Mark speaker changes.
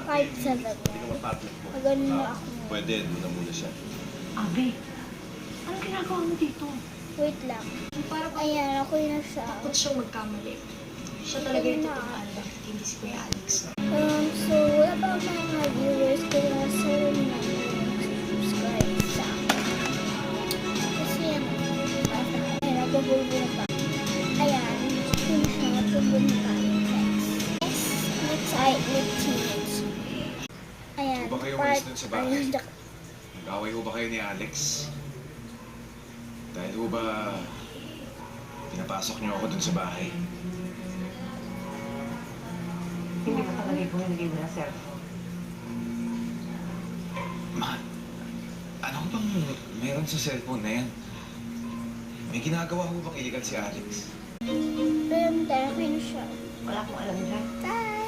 Speaker 1: kahit 7. Ganun na ako.
Speaker 2: Pwede, doon na muna siya.
Speaker 3: Abi, anong ginagawa mo dito?
Speaker 1: Wait lang.
Speaker 3: Para ba
Speaker 1: Ayan, ako na siya.
Speaker 3: takot siyang magkamali? Siya talaga yung totoong Alba, hindi si Kuya Alex.
Speaker 1: So, wala pa mga viewers ko na sa subscribe sa akin. Kasi yan, nagpapulbo na pa. Ayan, yun siya, nagpapulbo na pa. Next ay teenage. Ayan,
Speaker 2: Ba kayo umalis dun sa bahay?
Speaker 1: ayun,
Speaker 2: Nag-away ho ba kayo ni Alex? Dahil ho ba pinapasok niyo ako dun sa bahay?
Speaker 3: Hindi ko talaga ibumili mo ng cellphone.
Speaker 2: Ma, ano bang meron sa cellphone na yan? May ginagawa ho bang illegal si Alex?
Speaker 1: pero tayo, yun siya.
Speaker 3: Wala akong alam dyan.
Speaker 1: Bye!